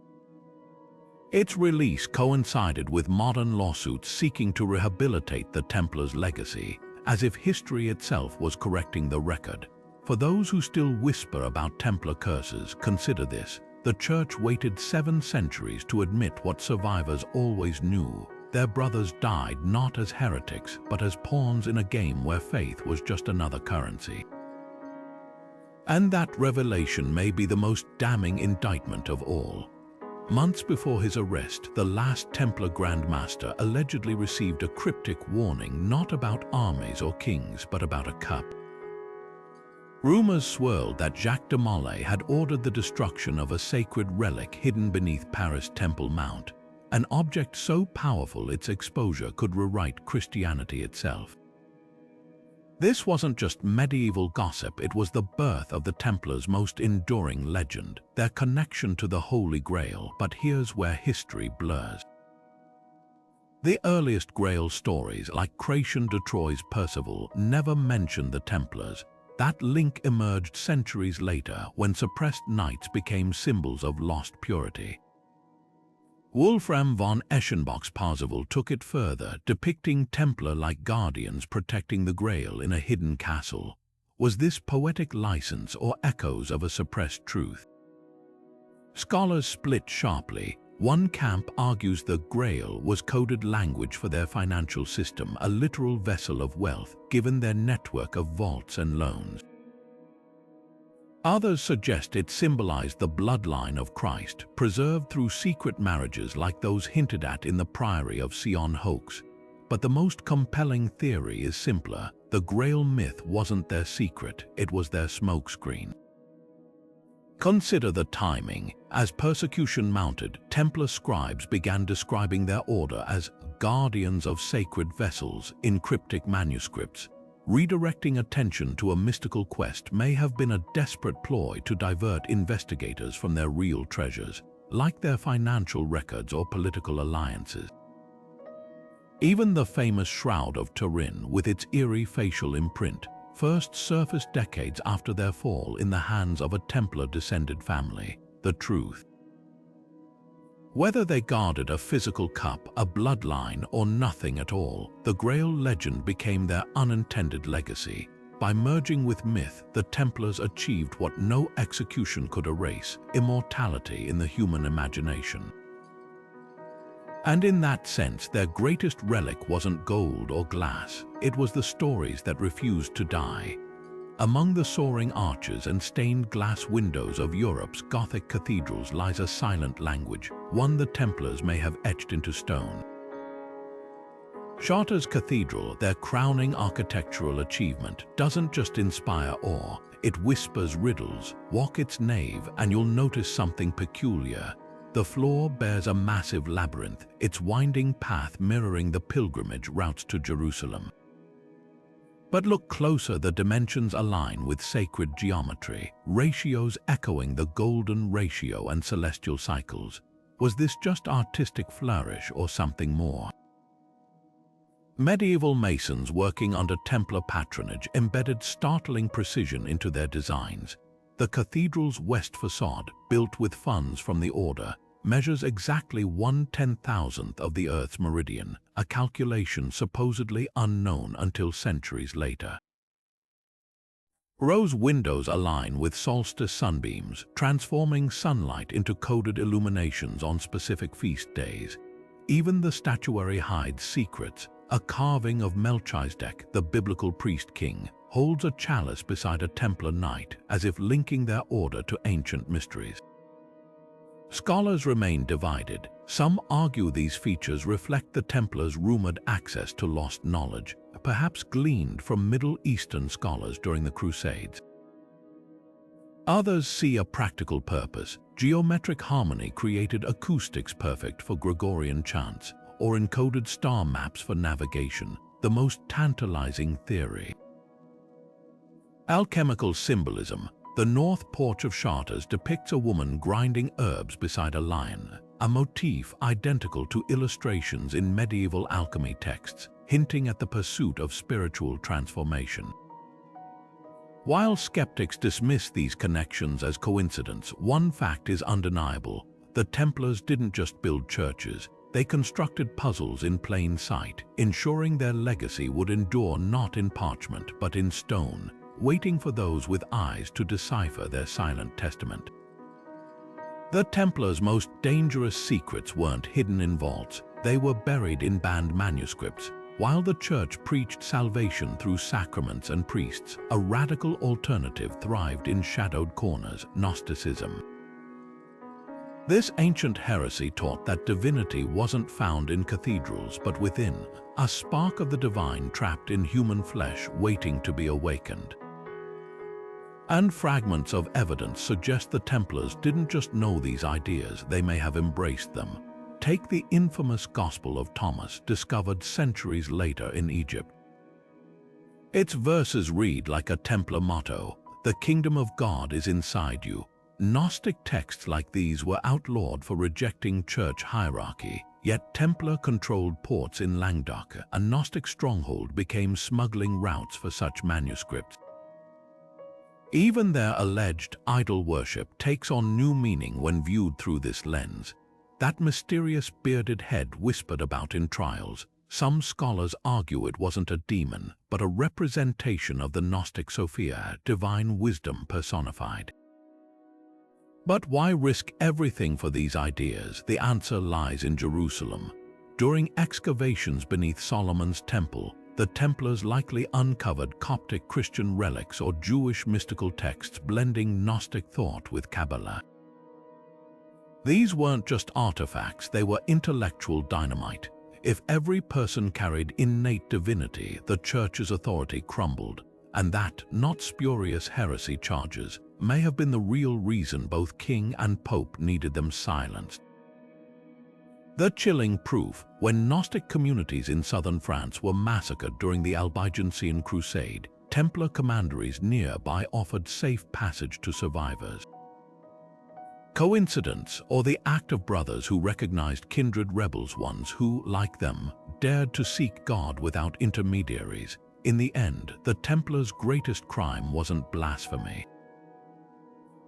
Its release coincided with modern lawsuits seeking to rehabilitate the Templars' legacy, as if history itself was correcting the record. For those who still whisper about Templar curses, consider this. The Church waited 7 centuries to admit what survivors always knew. Their brothers died not as heretics, but as pawns in a game where faith was just another currency. And that revelation may be the most damning indictment of all. Months before his arrest, the last Templar Grand Master allegedly received a cryptic warning not about armies or kings, but about a cup. Rumors swirled that Jacques de Molay had ordered the destruction of a sacred relic hidden beneath Paris' Temple Mount, an object so powerful its exposure could rewrite Christianity itself. This wasn't just medieval gossip, it was the birth of the Templars' most enduring legend, their connection to the Holy Grail. But here's where history blurs. The earliest Grail stories, like Chrétien de Troyes' Percival, never mentioned the Templars. That link emerged centuries later when suppressed knights became symbols of lost purity. Wolfram von Eschenbach's Parzival took it further, depicting Templar-like guardians protecting the Grail in a hidden castle. Was this poetic license or echoes of a suppressed truth? Scholars split sharply. One camp argues the Grail was coded language for their financial system, a literal vessel of wealth, given their network of vaults and loans. Others suggest it symbolized the bloodline of Christ, preserved through secret marriages like those hinted at in the Priory of Sion hoax. But the most compelling theory is simpler. The Grail myth wasn't their secret, it was their smokescreen. Consider the timing. As persecution mounted, Templar scribes began describing their order as guardians of sacred vessels in cryptic manuscripts. Redirecting attention to a mystical quest may have been a desperate ploy to divert investigators from their real treasures, like their financial records or political alliances. Even the famous Shroud of Turin, with its eerie facial imprint, first surfaced decades after their fall in the hands of a Templar-descended family. The truth. Whether they guarded a physical cup, a bloodline, or nothing at all, the Grail legend became their unintended legacy. By merging with myth, the Templars achieved what no execution could erase: immortality in the human imagination. And in that sense, their greatest relic wasn't gold or glass, it was the stories that refused to die. Among the soaring arches and stained glass windows of Europe's Gothic cathedrals lies a silent language, one the Templars may have etched into stone. Chartres Cathedral, their crowning architectural achievement, doesn't just inspire awe, it whispers riddles. Walk its nave and you'll notice something peculiar. The floor bears a massive labyrinth, its winding path mirroring the pilgrimage routes to Jerusalem. But look closer, the dimensions align with sacred geometry, ratios echoing the golden ratio and celestial cycles. Was this just artistic flourish or something more? Medieval masons working under Templar patronage embedded startling precision into their designs. The cathedral's west facade, built with funds from the order, measures exactly 1/10,000th of the Earth's meridian, a calculation supposedly unknown until centuries later. Rose windows align with solstice sunbeams, transforming sunlight into coded illuminations on specific feast days. Even the statuary hides secrets. A carving of Melchizedek, the biblical priest-king, holds a chalice beside a Templar knight, as if linking their order to ancient mysteries. Scholars remain divided. Some argue these features reflect the Templars' rumored access to lost knowledge, perhaps gleaned from Middle Eastern scholars during the Crusades. Others see a practical purpose. Geometric harmony created acoustics perfect for Gregorian chants, or encoded star maps for navigation, the most tantalizing theory. Alchemical symbolism. The north porch of Chartres depicts a woman grinding herbs beside a lion, a motif identical to illustrations in medieval alchemy texts, hinting at the pursuit of spiritual transformation. While skeptics dismiss these connections as coincidence, one fact is undeniable. The Templars didn't just build churches, they constructed puzzles in plain sight, ensuring their legacy would endure not in parchment but in stone, waiting for those with eyes to decipher their silent testament. The Templars' most dangerous secrets weren't hidden in vaults, they were buried in banned manuscripts. While the Church preached salvation through sacraments and priests, a radical alternative thrived in shadowed corners: Gnosticism. This ancient heresy taught that divinity wasn't found in cathedrals but within, a spark of the divine trapped in human flesh waiting to be awakened. And fragments of evidence suggest the Templars didn't just know these ideas, they may have embraced them. Take the infamous Gospel of Thomas, discovered centuries later in Egypt. Its verses read like a Templar motto, "The kingdom of God is inside you." Gnostic texts like these were outlawed for rejecting church hierarchy, yet Templar-controlled ports in Languedoc, a Gnostic stronghold, became smuggling routes for such manuscripts. Even their alleged idol worship takes on new meaning when viewed through this lens. That mysterious bearded head whispered about in trials, some scholars argue it wasn't a demon, but a representation of the Gnostic Sophia, divine wisdom personified. But why risk everything for these ideas? The answer lies in Jerusalem. During excavations beneath Solomon's temple, the Templars likely uncovered Coptic Christian relics or Jewish mystical texts blending Gnostic thought with Kabbalah. These weren't just artifacts, they were intellectual dynamite. If every person carried innate divinity, the Church's authority crumbled, and that, not spurious heresy charges, may have been the real reason both king and pope needed them silenced. The chilling proof: when Gnostic communities in southern France were massacred during the Albigensian Crusade, Templar commanderies nearby offered safe passage to survivors. Coincidence, or the act of brothers who recognized kindred rebels, ones who, like them, dared to seek God without intermediaries? In the end, the Templars' greatest crime wasn't blasphemy.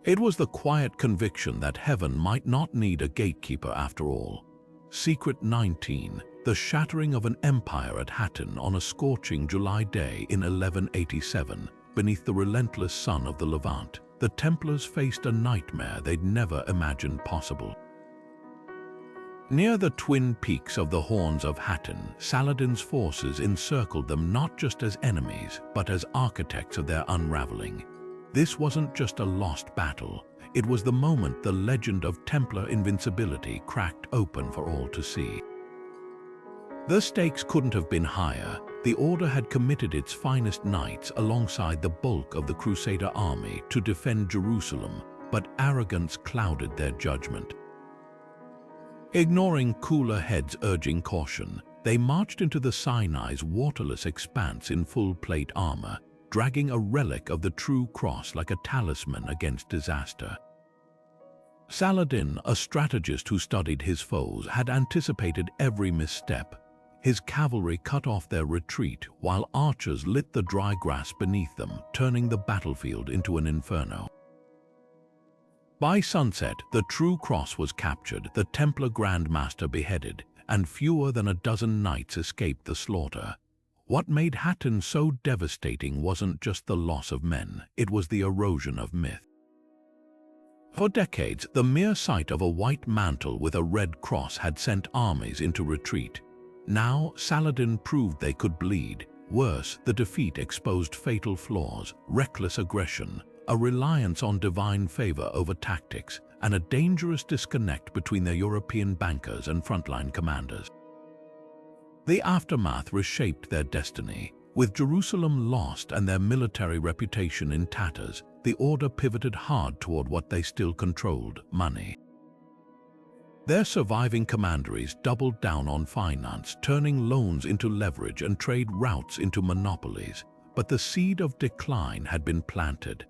It was the quiet conviction that heaven might not need a gatekeeper after all. Secret 19, the shattering of an empire at Hattin on a scorching July day in 1187, beneath the relentless sun of the Levant. The Templars faced a nightmare they'd never imagined possible. Near the twin peaks of the Horns of Hattin, Saladin's forces encircled them not just as enemies, but as architects of their unraveling. This wasn't just a lost battle. It was the moment the legend of Templar invincibility cracked open for all to see. The stakes couldn't have been higher. The Order had committed its finest knights alongside the bulk of the Crusader army to defend Jerusalem, but arrogance clouded their judgment. Ignoring cooler heads urging caution, they marched into the Sinai's waterless expanse in full-plate armor, dragging a relic of the true cross like a talisman against disaster. Saladin, a strategist who studied his foes, had anticipated every misstep. His cavalry cut off their retreat, while archers lit the dry grass beneath them, turning the battlefield into an inferno. By sunset, the true cross was captured, the Templar Grand Master beheaded, and fewer than a dozen knights escaped the slaughter. What made Hattin so devastating wasn't just the loss of men, it was the erosion of myth. For decades, the mere sight of a white mantle with a red cross had sent armies into retreat. Now, Saladin proved they could bleed. Worse, the defeat exposed fatal flaws, reckless aggression, a reliance on divine favor over tactics, and a dangerous disconnect between their European bankers and frontline commanders. The aftermath reshaped their destiny. With Jerusalem lost and their military reputation in tatters, the Order pivoted hard toward what they still controlled: money. Their surviving commanderies doubled down on finance, turning loans into leverage and trade routes into monopolies. But the seed of decline had been planted.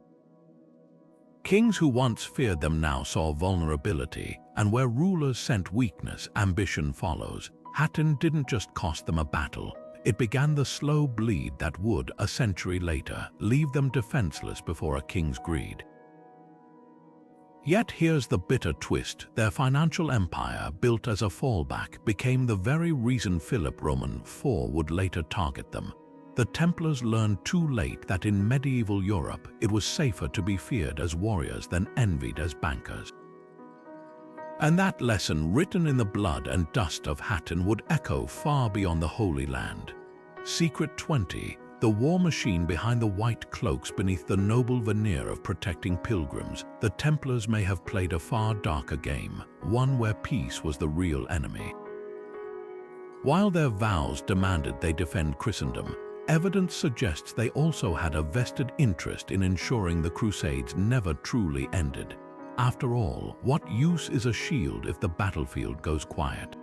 Kings who once feared them now saw vulnerability, and where rulers scent weakness, ambition follows. Hattin didn't just cost them a battle, it began the slow bleed that would, a century later, leave them defenseless before a king's greed. Yet here's the bitter twist: their financial empire, built as a fallback, became the very reason Philip Roman IV would later target them. The Templars learned too late that in medieval Europe it was safer to be feared as warriors than envied as bankers. And that lesson, written in the blood and dust of Hattin, would echo far beyond the Holy Land. Secret 20, the war machine behind the white cloaks beneath the noble veneer of protecting pilgrims. The Templars may have played a far darker game, one where peace was the real enemy. While their vows demanded they defend Christendom, evidence suggests they also had a vested interest in ensuring the Crusades never truly ended. After all, what use is a shield if the battlefield goes quiet?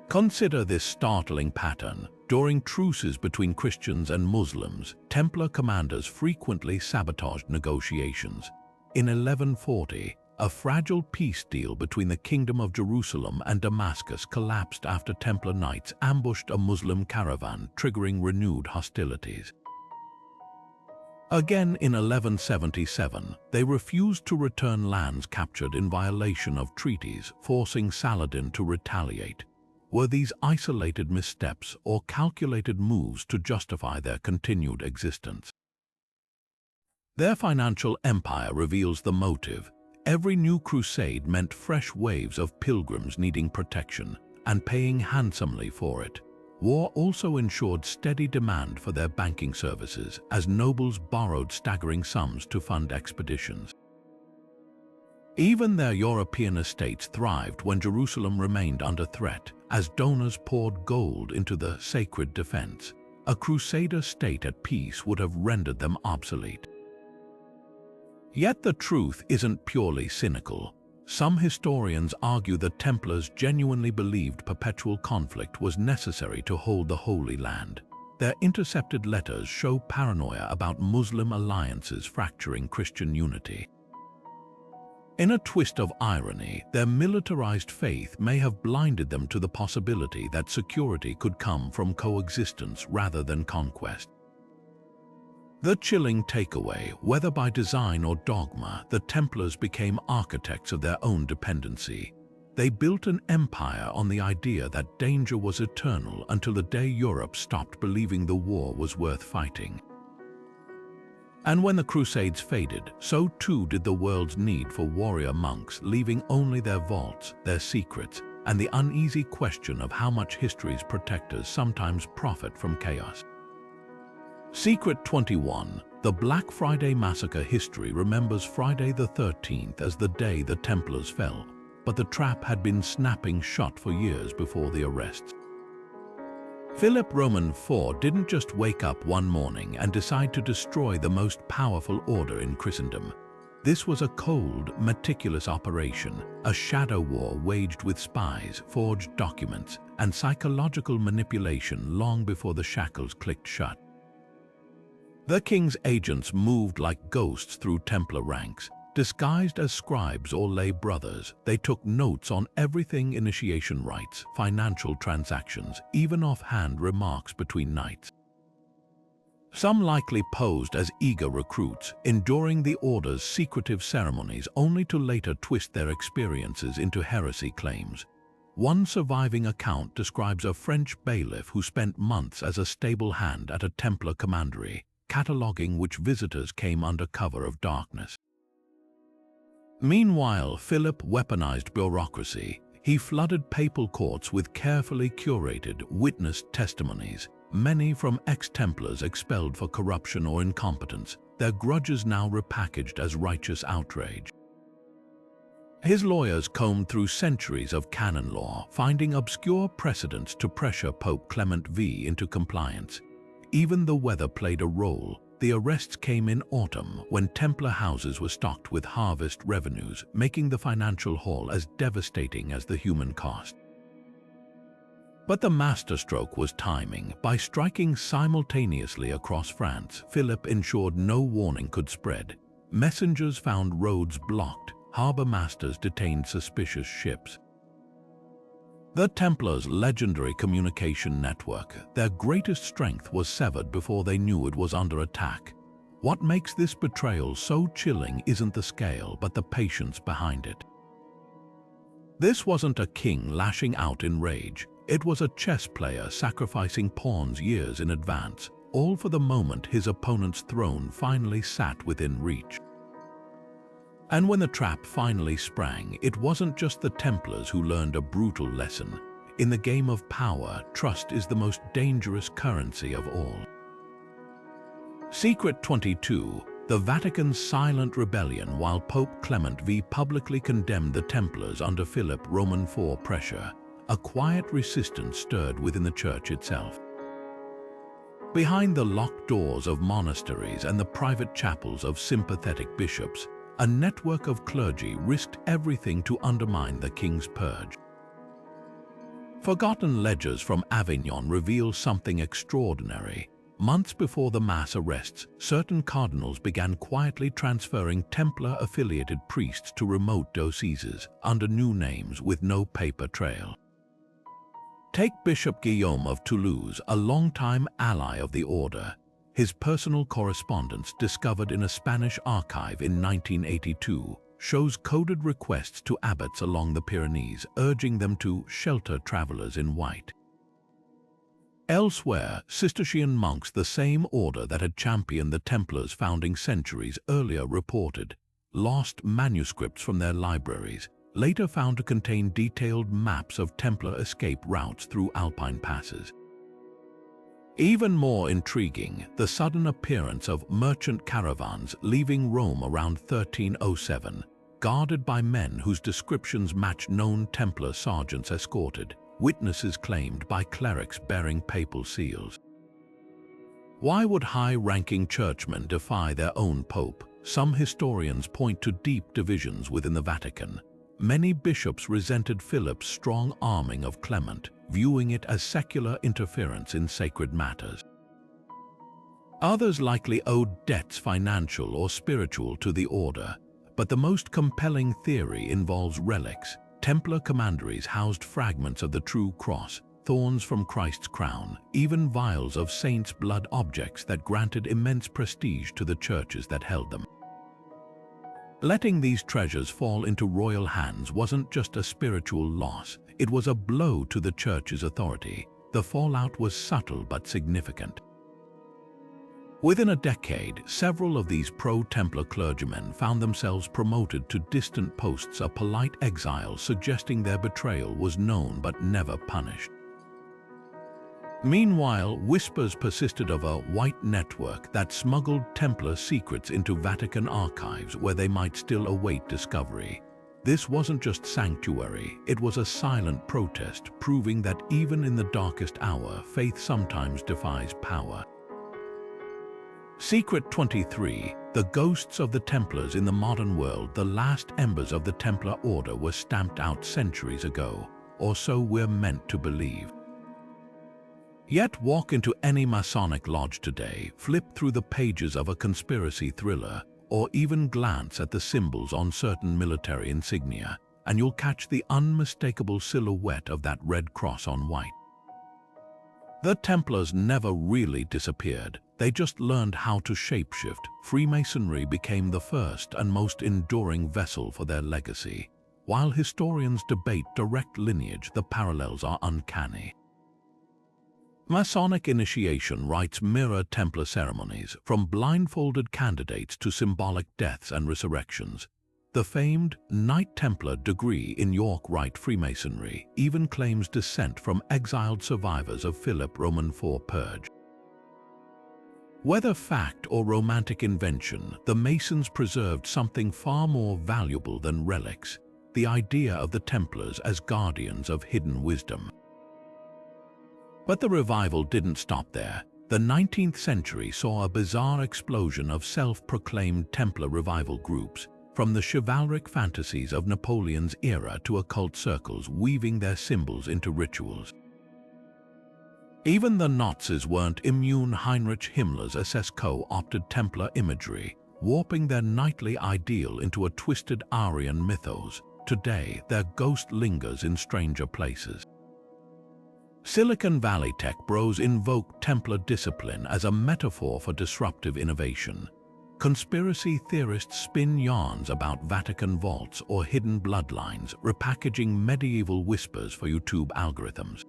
Consider this startling pattern. During truces between Christians and Muslims, Templar commanders frequently sabotaged negotiations. In 1140, a fragile peace deal between the Kingdom of Jerusalem and Damascus collapsed after Templar knights ambushed a Muslim caravan, triggering renewed hostilities. Again in 1177, they refused to return lands captured in violation of treaties, forcing Saladin to retaliate. Were these isolated missteps or calculated moves to justify their continued existence? Their financial empire reveals the motive. Every new crusade meant fresh waves of pilgrims needing protection and paying handsomely for it. War also ensured steady demand for their banking services as nobles borrowed staggering sums to fund expeditions. Even their European estates thrived when Jerusalem remained under threat, as donors poured gold into the sacred defense. A crusader state at peace would have rendered them obsolete. Yet the truth isn't purely cynical. Some historians argue that Templars genuinely believed perpetual conflict was necessary to hold the Holy Land. Their intercepted letters show paranoia about Muslim alliances fracturing Christian unity. In a twist of irony, their militarized faith may have blinded them to the possibility that security could come from coexistence rather than conquest. The chilling takeaway, whether by design or dogma, the Templars became architects of their own dependency. They built an empire on the idea that danger was eternal until the day Europe stopped believing the war was worth fighting. And when the Crusades faded, so too did the world's need for warrior monks, leaving only their vaults, their secrets, and the uneasy question of how much history's protectors sometimes profit from chaos. Secret 21. The Black Friday Massacre. History remembers Friday the 13th as the day the Templars fell, but the trap had been snapping shut for years before the arrests. Philip IV didn't just wake up one morning and decide to destroy the most powerful order in Christendom. This was a cold, meticulous operation, a shadow war waged with spies, forged documents, and psychological manipulation long before the shackles clicked shut. The king's agents moved like ghosts through Templar ranks. Disguised as scribes or lay brothers, they took notes on everything: initiation rites, financial transactions, even offhand remarks between knights. Some likely posed as eager recruits, enduring the order's secretive ceremonies only to later twist their experiences into heresy claims. One surviving account describes a French bailiff who spent months as a stable hand at a Templar commandery, cataloguing which visitors came under cover of darkness. Meanwhile, Philip weaponized bureaucracy. He flooded papal courts with carefully curated, witnessed testimonies, many from ex-Templars expelled for corruption or incompetence, their grudges now repackaged as righteous outrage. His lawyers combed through centuries of canon law, finding obscure precedents to pressure Pope Clement V into compliance. Even the weather played a role. The arrests came in autumn, when Templar houses were stocked with harvest revenues, making the financial haul as devastating as the human cost. But the masterstroke was timing. By striking simultaneously across France, Philip ensured no warning could spread. Messengers found roads blocked, harbor masters detained suspicious ships. The Templars' legendary communication network, their greatest strength, was severed before they knew it was under attack. What makes this betrayal so chilling isn't the scale, but the patience behind it. This wasn't a king lashing out in rage. It was a chess player sacrificing pawns years in advance, all for the moment his opponent's throne finally sat within reach. And when the trap finally sprang, it wasn't just the Templars who learned a brutal lesson. In the game of power, trust is the most dangerous currency of all. Secret 22. The Vatican's silent rebellion. While Pope Clement V publicly condemned the Templars under Philip IV pressure, a quiet resistance stirred within the Church itself. Behind the locked doors of monasteries and the private chapels of sympathetic bishops, a network of clergy risked everything to undermine the king's purge. Forgotten ledgers from Avignon reveal something extraordinary. Months before the mass arrests, certain cardinals began quietly transferring Templar-affiliated priests to remote dioceses under new names with no paper trail. Take Bishop Guillaume of Toulouse, a longtime ally of the order. His personal correspondence, discovered in a Spanish archive in 1982, shows coded requests to abbots along the Pyrenees, urging them to shelter travelers in white. Elsewhere, Cistercian monks, the same order that had championed the Templars' founding centuries earlier, reported lost manuscripts from their libraries, later found to contain detailed maps of Templar escape routes through Alpine passes. Even more intriguing, the sudden appearance of merchant caravans leaving Rome around 1307, guarded by men whose descriptions match known Templar sergeants escorted, witnesses claimed by clerics bearing papal seals. Why would high-ranking churchmen defy their own pope? Some historians point to deep divisions within the Vatican. Many bishops resented Philip's strong arming of Clement, viewing it as secular interference in sacred matters. Others likely owed debts, financial or spiritual, to the order, but the most compelling theory involves relics. Templar commanderies housed fragments of the true cross, thorns from Christ's crown, even vials of saints' blood, objects that granted immense prestige to the churches that held them. Letting these treasures fall into royal hands wasn't just a spiritual loss, it was a blow to the church's authority. The fallout was subtle but significant. Within a decade, several of these pro-Templar clergymen found themselves promoted to distant posts, a polite exile suggesting their betrayal was known but never punished. Meanwhile, whispers persisted of a white network that smuggled Templar secrets into Vatican archives where they might still await discovery. This wasn't just sanctuary, it was a silent protest, proving that even in the darkest hour, faith sometimes defies power. Secret 23. The ghosts of the Templars in the modern world. The last embers of the Templar order were stamped out centuries ago, or so we're meant to believe. Yet walk into any Masonic lodge today, flip through the pages of a conspiracy thriller, or even glance at the symbols on certain military insignia, and you'll catch the unmistakable silhouette of that red cross on white. The Templars never really disappeared, they just learned how to shapeshift. Freemasonry became the first and most enduring vessel for their legacy. While historians debate direct lineage, the parallels are uncanny. Masonic initiation rites mirror Templar ceremonies, from blindfolded candidates to symbolic deaths and resurrections. The famed Knight Templar degree in York Rite Freemasonry even claims descent from exiled survivors of Philip Roman IV purge. Whether fact or romantic invention, the Masons preserved something far more valuable than relics: the idea of the Templars as guardians of hidden wisdom. But the revival didn't stop there. The 19th century saw a bizarre explosion of self-proclaimed Templar revival groups, from the chivalric fantasies of Napoleon's era to occult circles weaving their symbols into rituals. Even the Nazis weren't immune. Heinrich Himmler's SS co-opted Templar imagery, warping their knightly ideal into a twisted Aryan mythos. Today, their ghost lingers in stranger places. Silicon Valley tech bros invoke Templar discipline as a metaphor for disruptive innovation. Conspiracy theorists spin yarns about Vatican vaults or hidden bloodlines, repackaging medieval whispers for YouTube algorithms.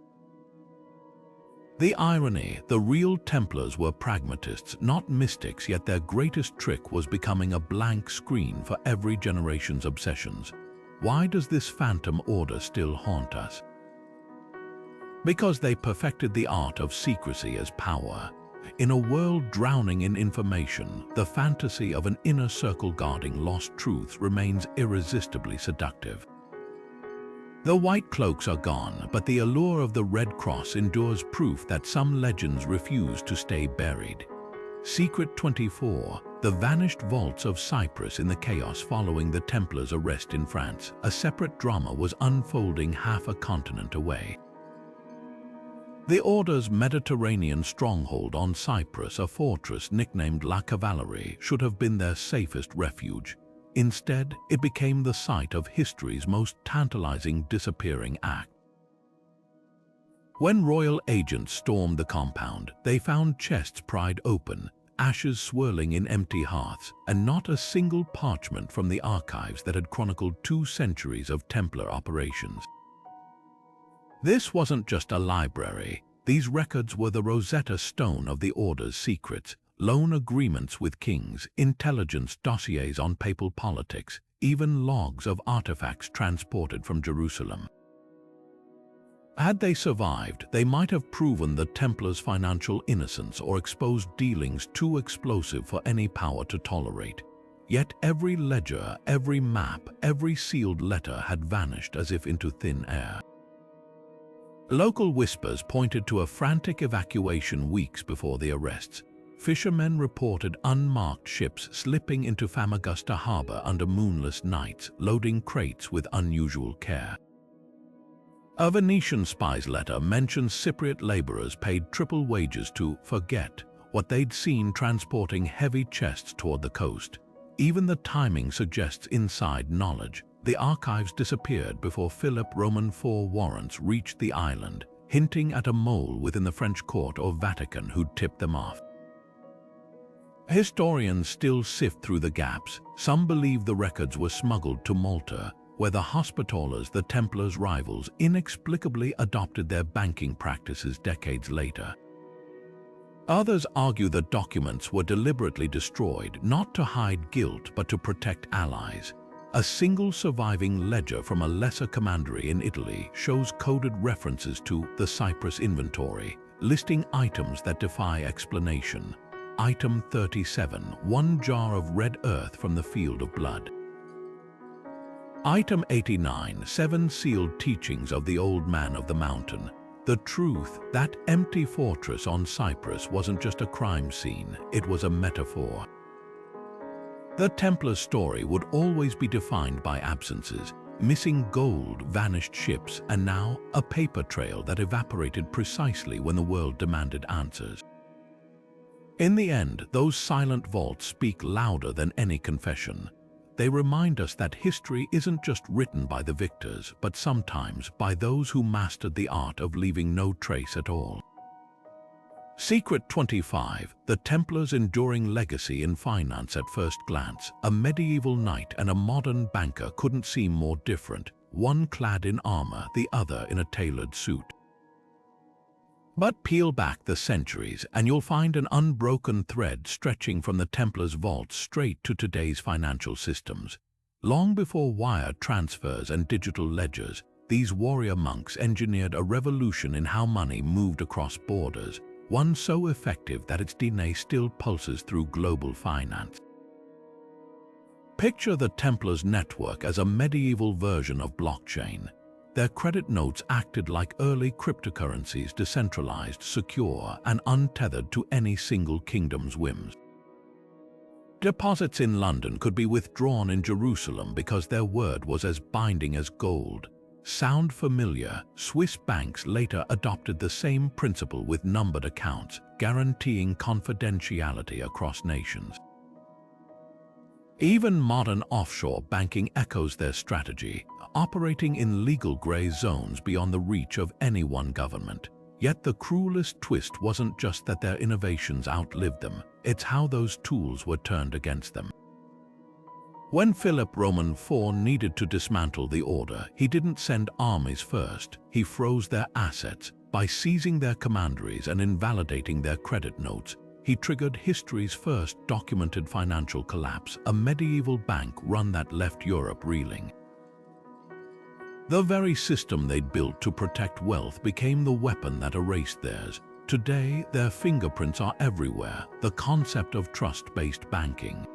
The irony: the real Templars were pragmatists, not mystics, yet their greatest trick was becoming a blank screen for every generation's obsessions. Why does this phantom order still haunt us? Because they perfected the art of secrecy as power. In a world drowning in information, the fantasy of an inner circle guarding lost truths remains irresistibly seductive. The white cloaks are gone, but the allure of the Red Cross endures, proof that some legends refuse to stay buried. Secret 24. The vanished vaults of Cyprus. In the chaos following the Templars' arrest in France, a separate drama was unfolding half a continent away. The Order's Mediterranean stronghold on Cyprus, a fortress nicknamed La Cavalerie, should have been their safest refuge. Instead, it became the site of history's most tantalizing disappearing act. When royal agents stormed the compound, they found chests pried open, ashes swirling in empty hearths, and not a single parchment from the archives that had chronicled 2 centuries of Templar operations. This wasn't just a library. These records were the Rosetta Stone of the Order's secrets, loan agreements with kings, intelligence dossiers on papal politics, even logs of artifacts transported from Jerusalem. Had they survived, they might have proven the Templars' financial innocence or exposed dealings too explosive for any power to tolerate. Yet every ledger, every map, every sealed letter had vanished as if into thin air. Local whispers pointed to a frantic evacuation weeks before the arrests. Fishermen reported unmarked ships slipping into Famagusta harbor under moonless nights, loading crates with unusual care. A Venetian spy's letter mentions Cypriot laborers paid triple wages to forget what they'd seen transporting heavy chests toward the coast. Even the timing suggests inside knowledge. The archives disappeared before Philip Roman IV warrants reached the island, hinting at a mole within the French court or Vatican who'd tipped them off. Historians still sift through the gaps. Some believe the records were smuggled to Malta, where the Hospitallers, the Templars' rivals, inexplicably adopted their banking practices decades later. Others argue the documents were deliberately destroyed, not to hide guilt but to protect allies. A single surviving ledger from a lesser commandery in Italy shows coded references to the Cyprus inventory, listing items that defy explanation. Item 37, 1 jar of red earth from the field of blood. Item 89, 7 sealed teachings of the old man of the mountain. The truth, that empty fortress on Cyprus wasn't just a crime scene, it was a metaphor. The Templar's story would always be defined by absences, missing gold, vanished ships, and now a paper trail that evaporated precisely when the world demanded answers. In the end, those silent vaults speak louder than any confession. They remind us that history isn't just written by the victors, but sometimes by those who mastered the art of leaving no trace at all. Secret 25, the Templars' enduring legacy in finance at first glance. A medieval knight and a modern banker couldn't seem more different, one clad in armor, the other in a tailored suit. But peel back the centuries and you'll find an unbroken thread stretching from the Templars' vaults straight to today's financial systems. Long before wire transfers and digital ledgers, these warrior monks engineered a revolution in how money moved across borders, one so effective that its DNA still pulses through global finance. Picture the Templars' network as a medieval version of blockchain. Their credit notes acted like early cryptocurrencies, decentralized, secure, and untethered to any single kingdom's whims. Deposits in London could be withdrawn in Jerusalem because their word was as binding as gold. Sound familiar? Swiss banks later adopted the same principle with numbered accounts, guaranteeing confidentiality across nations. Even modern offshore banking echoes their strategy, operating in legal gray zones beyond the reach of any one government. Yet the cruelest twist wasn't just that their innovations outlived them, it's how those tools were turned against them. When Philip Roman IV needed to dismantle the order, he didn't send armies first, he froze their assets. By seizing their commanderies and invalidating their credit notes, he triggered history's first documented financial collapse, a medieval bank run that left Europe reeling. The very system they'd built to protect wealth became the weapon that erased theirs. Today, their fingerprints are everywhere, the concept of trust-based banking.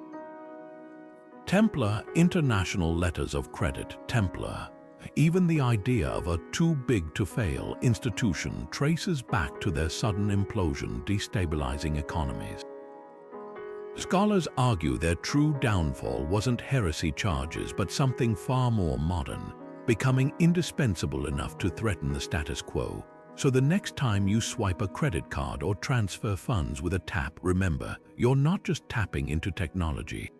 Templar, international letters of credit, Templar. Even the idea of a too-big-to-fail institution traces back to their sudden implosion, destabilizing economies. Scholars argue their true downfall wasn't heresy charges but something far more modern, becoming indispensable enough to threaten the status quo. So the next time you swipe a credit card or transfer funds with a tap, remember, you're not just tapping into technology.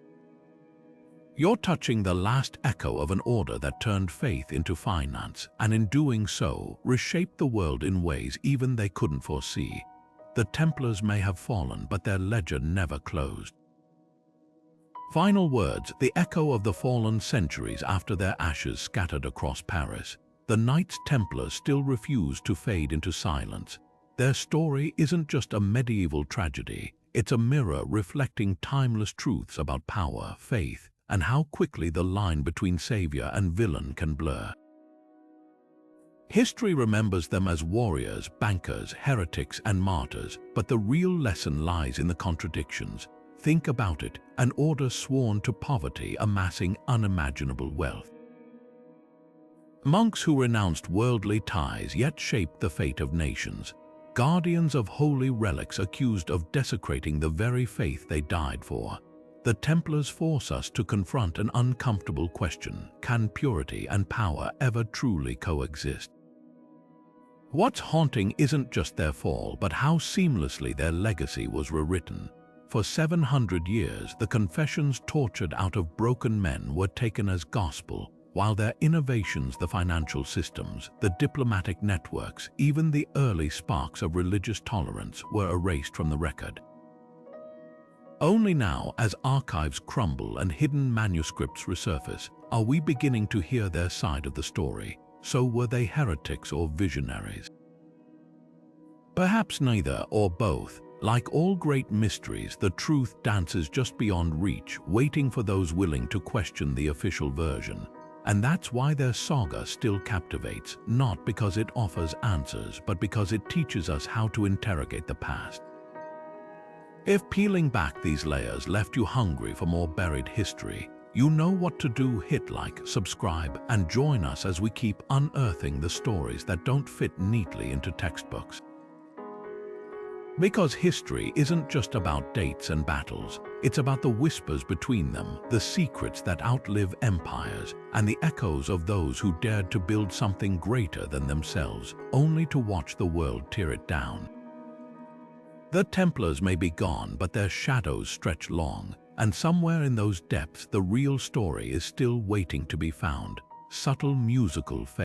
You're touching the last echo of an order that turned faith into finance, and in doing so, reshaped the world in ways even they couldn't foresee. The Templars may have fallen, but their ledger never closed. Final words, the echo of the fallen centuries after their ashes scattered across Paris. The Knights Templar still refuse to fade into silence. Their story isn't just a medieval tragedy, it's a mirror reflecting timeless truths about power, faith, and how quickly the line between savior and villain can blur. History remembers them as warriors, bankers, heretics, and martyrs, but the real lesson lies in the contradictions. Think about it, an order sworn to poverty amassing unimaginable wealth. Monks who renounced worldly ties yet shaped the fate of nations. Guardians of holy relics accused of desecrating the very faith they died for. The Templars force us to confront an uncomfortable question: can purity and power ever truly coexist? What's haunting isn't just their fall, but how seamlessly their legacy was rewritten. For 700 years, the confessions tortured out of broken men were taken as gospel, while their innovations, the financial systems, the diplomatic networks, even the early sparks of religious tolerance, were erased from the record. Only now, as archives crumble and hidden manuscripts resurface, are we beginning to hear their side of the story. So were they heretics or visionaries? Perhaps neither or both. Like all great mysteries, the truth dances just beyond reach, waiting for those willing to question the official version. And that's why their saga still captivates, not because it offers answers, but because it teaches us how to interrogate the past. If peeling back these layers left you hungry for more buried history, you know what to do. Hit like, subscribe, and join us as we keep unearthing the stories that don't fit neatly into textbooks. Because history isn't just about dates and battles, it's about the whispers between them, the secrets that outlive empires, and the echoes of those who dared to build something greater than themselves, only to watch the world tear it down. The Templars may be gone, but their shadows stretch long, and somewhere in those depths the real story is still waiting to be found. Subtle musical